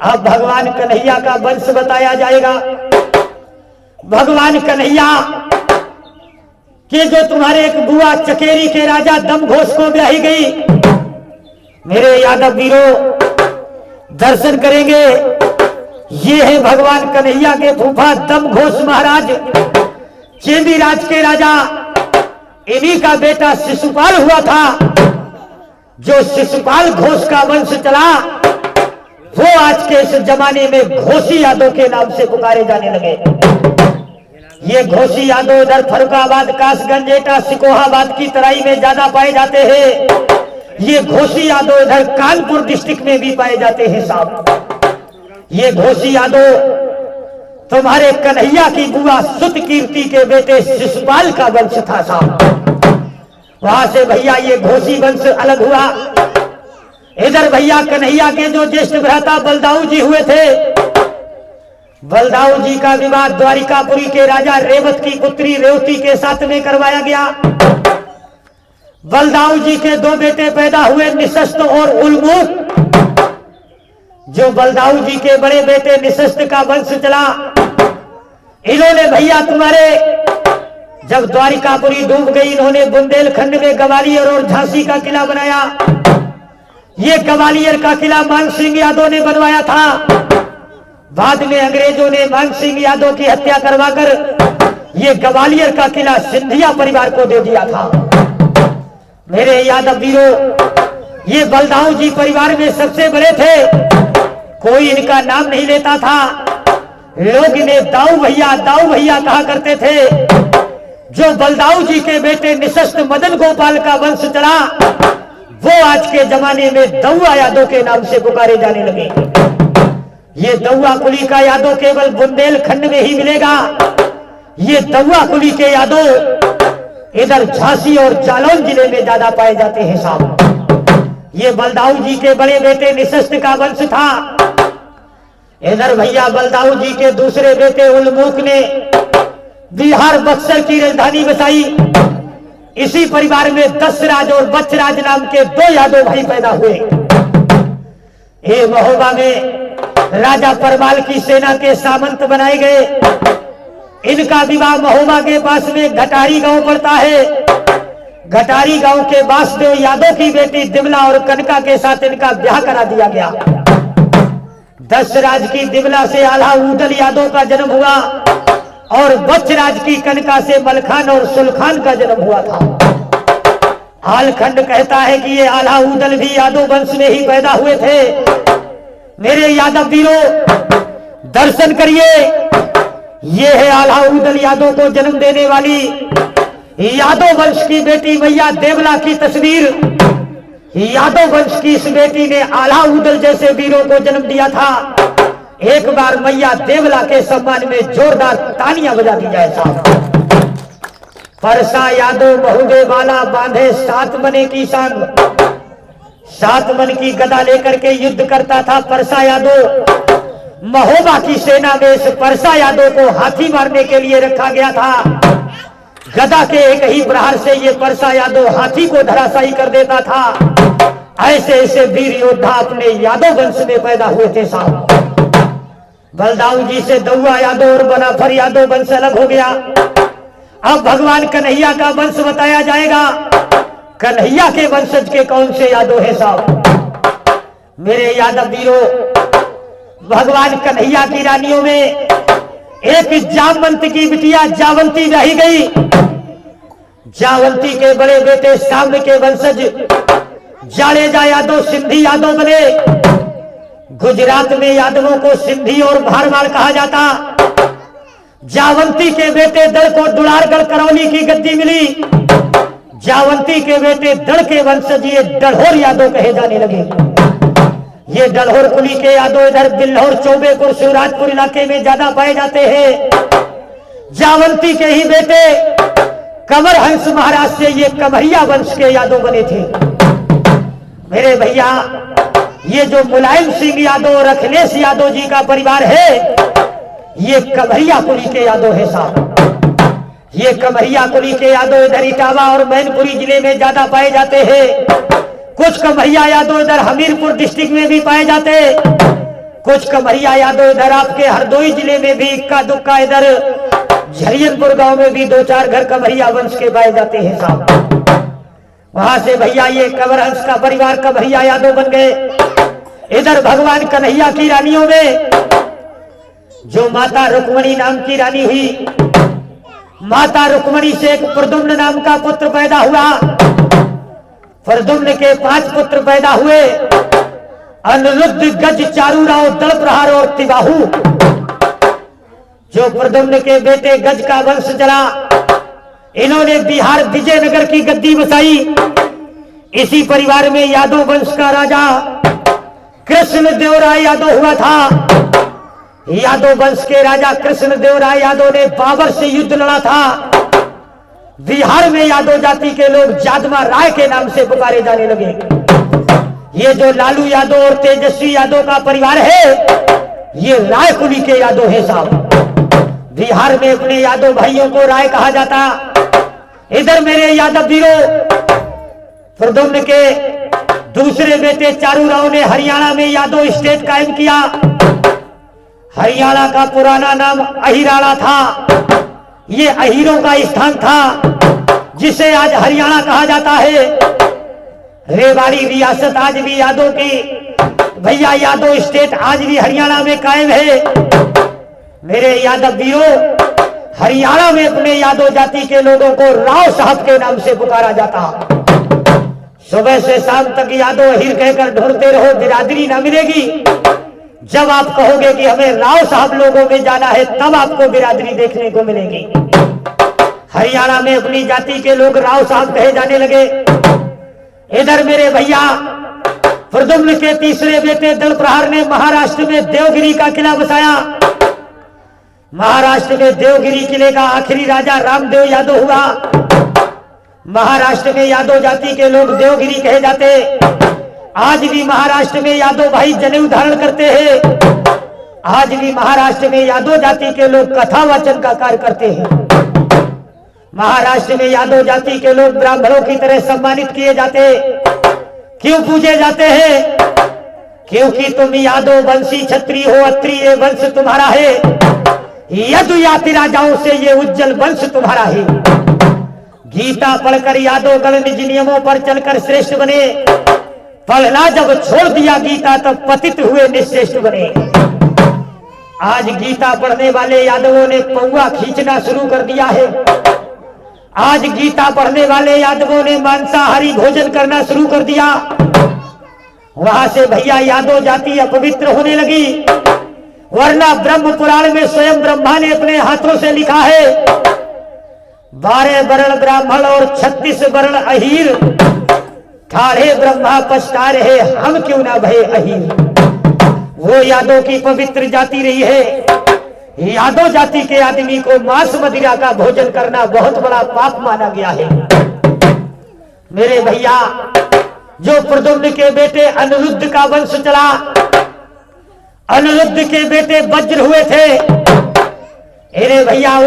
अब भगवान कन्हैया का वंश बताया जाएगा। भगवान कन्हैया के जो तुम्हारे एक बुआ चकेरी के राजा दमघोष को ब्याही गई। मेरे यादव वीरों दर्शन करेंगे। ये है भगवान कन्हैया के फूफा दमघोष महाराज, चेंदी राज के राजा। इन्हीं का बेटा शिशुपाल हुआ था। जो शिशुपाल घोष का वंश चला वो आज के इस जमाने में घोषी यादव के नाम से पुकारे जाने लगे। ये घोषी यादव इधर फर्रुखाबाद, कासगंज, एटा, सिकोहाबाद की तराई में ज्यादा पाए जाते हैं। ये घोषी यादव इधर कानपुर डिस्ट्रिक्ट में भी पाए जाते हैं साहब। ये घोषी यादव तुम्हारे कन्हैया की बुआ सुत कीर्ति के बेटे शिशुपाल का वंश था साहब। वहां से भैया ये घोषी वंश अलग हुआ। इधर भैया कन्हैया के जो ज्येष्ठ भ्राता बलदाऊ जी हुए थे। बलदाऊ जी का विवाह द्वारिकापुरी के राजा रेवत की पुत्री रेवती के साथ में करवाया गया। बलदाऊ जी के दो बेटे पैदा हुए, निशस्त और उल्मुख। जो बलदाऊ जी के बड़े बेटे निशस्त का वंश चला। इन्होंने भैया तुम्हारे जब द्वारिकापुरी डूब गई, इन्होंने बुंदेलखंड में ग्वालियर और झांसी का किला बनाया। ये ग्वालियर का किला मान सिंह यादव ने बनवाया था। बाद में अंग्रेजों ने मान सिंह यादव की हत्या करवाकर ये ग्वालियर का किला सिंधिया परिवार को दे दिया था। मेरे यादव वीरों, ये बलदाऊ जी परिवार में सबसे बड़े थे। कोई इनका नाम नहीं लेता था। लोग इन्हें दाऊ भैया कहा करते थे। जो बलदाऊ जी के बेटे निशस्त मदन गोपाल का वंश चला वो आज के जमाने में दौआ यादव के नाम से पुकारे जाने लगे। ये दौआ कुली का यादव केवल बुंदेलखंड में ही मिलेगा। ये दौआ कुली के यादव इधर झांसी और जालौन जिले में ज्यादा पाए जाते हैं साहब। ये बलदाऊ जी के बड़े बेटे निशस्त का वंश था। इधर भैया बलदाऊ जी के दूसरे बेटे उल्मुख ने बिहार बक्सर की राजधानी बसाई। इसी परिवार में दशराज और बचराज नाम के दो यादव भाई पैदा हुए। ये महोबा में राजा परमाल की सेना के सामंत बनाए गए। इनका विवाह महोबा के पास में घटारी गांव पड़ता है। घटारी गांव के वासुदेव यादव की बेटी दिमला और कनका के साथ इनका ब्याह करा दिया गया। दशराज की दिमला से आल्हा उदल यादव का जन्म हुआ और बचराज की कनका से मलखान और सुलखान का जन्म हुआ था। हालखंड कहता है कि ये आल्हा उदल भी यादव वंश में ही पैदा हुए थे। मेरे यादव वीरों दर्शन करिए। ये है आल्हा उदल यादव को जन्म देने वाली यादव वंश की बेटी मैया देवला की तस्वीर। यादव वंश की इस बेटी ने आल्हा उदल जैसे वीरों को जन्म दिया था। एक बार मैया देवला के सम्मान में जोरदार तालियां बजा दी जाए साहब। परसा यादव बहुदे वाला बांधे 7 मने की संग। 7 मन की गदा लेकर के युद्ध करता था परसा यादव। महोबा की सेना में इस परसा यादव को हाथी मारने के लिए रखा गया था। गदा के एक ही प्रहार से ये परसा यादव हाथी को धराशायी कर देता था। ऐसे ऐसे वीर योद्धा अपने यादव वंश में पैदा हुए थे साहब। बलदाऊ जी से दौआ यादव और बनाफर यादव वंश अलग हो गया। अब भगवान कन्हैया का वंश बताया जाएगा। कन्हैया के वंशज के कौन से यादव है साहब। मेरे यादव वीरों, भगवान कन्हैया की रानियों में एक जामवंत की बिटिया जावंती रही गई। जावंती के बड़े बेटे साम्य के वंशज जाडेजा यादव सिंधी यादव बने। गुजरात में यादवों को सिंधी और भारवाल कहा जाता। जावंती के बेटे दड़ को दुलारगढ़ करौली की गद्दी मिली। जावंती के बेटे दड़ के वंशज ये डढ़ोर यादव कहे जाने लगे। ये डढ़ोर कुली के यादव इधर बिल्हौर, चौबेपुर, शिवराजपुर इलाके में ज्यादा पाए जाते हैं। जावंती के ही बेटे कंवर हंस महाराज से ये कमरिया वंश के यादव बने थे। मेरे भैया, ये जो मुलायम सिंह यादव और अखिलेश यादव जी का परिवार है ये कमरिया कुली के यादव है साहब। ये कमरिया कुली के यादव इधर इटावा और मैनपुरी जिले में ज्यादा पाए जाते हैं। कुछ कमरिया यादव इधर हमीरपुर डिस्ट्रिक्ट में भी पाए जाते। कुछ कमरिया यादव इधर आपके हरदोई जिले में भी इक्का दुक्का, इधर झरियनपुर गांव में भी 2-4 घर कमरिया वंश के पाए जाते हैं साहब। वहां से भैया ये कंवरहंस का परिवार कमरिया यादव बन गए। इधर भगवान कन्हैया की रानियों में जो माता रुक्मणी नाम की रानी हुई, माता रुक्मणी से एक प्रद्युम्न नाम का पुत्र पैदा हुआ। प्रद्युम्न के 5 पुत्र पैदा हुए, अनिरुद्ध, गज, चारूराव, दल प्रहार और तिबाहू। जो प्रद्युम्न के बेटे गज का वंश चला, इन्होंने बिहार विजयनगर की गद्दी बसाई। इसी परिवार में यादव वंश का राजा कृष्णदेवराय यादव हुआ था। यादव वंश के राजा कृष्णदेवराय यादव ने बाबर से युद्ध लड़ा था। बिहार में यादव जाति के लोग जादमा राय के नाम से पुकारे जाने लगे। ये जो लालू यादव और तेजस्वी यादव का परिवार है, ये राय कुली के यादव है साहब। बिहार में अपने यादव भाइयों को राय कहा जाता। इधर मेरे यादव वीरों, प्रद्युम्न के दूसरे बेटे चारूराव ने हरियाणा में यादव स्टेट कायम किया। हरियाणा का पुराना नाम अहिराणा था। ये अहीरों का स्थान था, जिसे आज हरियाणा कहा जाता है। रेवाड़ी रियासत आज भी यादव की, भैया यादव स्टेट आज भी हरियाणा में कायम है। मेरे यादव वीरों, हरियाणा में अपने यादव जाति के लोगों को राव साहब के नाम से पुकारा जाता। सुबह से शाम तक यादव अहीर कहकर ढूंढते रहो, बिरादरी ना मिलेगी। जब आप कहोगे कि हमें राव साहब लोगों में जाना है, तब आपको बिरादरी देखने को मिलेगी। हरियाणा में अपनी जाति के लोग राव साहब कहे जाने लगे। इधर मेरे भैया प्रद्युम्न के तीसरे बेटे दल प्रहार ने महाराष्ट्र में देवगिरी का किला बसाया। महाराष्ट्र में देवगिरी किले का आखिरी राजा रामदेव यादव हुआ। महाराष्ट्र में यादव जाति के लोग देवगिरी कहे जाते। आज भी महाराष्ट्र में यादव भाई जनेऊ धारण करते हैं। आज भी महाराष्ट्र में यादव जाति के लोग कथा वाचन का कार्य करते हैं। महाराष्ट्र में यादव जाति के लोग ब्राह्मणों की तरह सम्मानित किए जाते। क्यों पूजे जाते हैं? क्योंकि तुम यादव वंशी क्षत्रिय हो, अत्रिय वंश तुम्हारा है। यदु याति राजाओं से ये उज्जवल वंश तुम्हारा है। गीता पढ़कर यादव गण निज नियमों पर चलकर श्रेष्ठ बने। पढ़ना जब छोड़ दिया गीता, तब पतित हुए निश्रेष्ठ बने। आज गीता पढ़ने वाले यादवों ने पौवा खींचना शुरू कर दिया है। आज गीता पढ़ने वाले यादवों ने मांसाहारी भोजन करना शुरू कर दिया। वहां से भैया यादव जाति अपवित्र होने लगी। वरना ब्रह्म पुराण में स्वयं ब्रह्मा ने अपने हाथों से लिखा है, 12 वर्ण ब्राह्मण और 36 वर्ण अहीर, ठाढ़े ब्रह्मा पछता रहे, हम क्यों ना भये अहीर। वो यादव की पवित्र जाति रही है। यादव जाति के आदमी को मांस मदिरा का भोजन करना बहुत बड़ा पाप माना गया है। मेरे भैया, जो प्रद्युम्न के बेटे अनिरुद्ध का वंश चला, अनिरुद्ध के बेटे वज्र हुए थे। अरे भैया,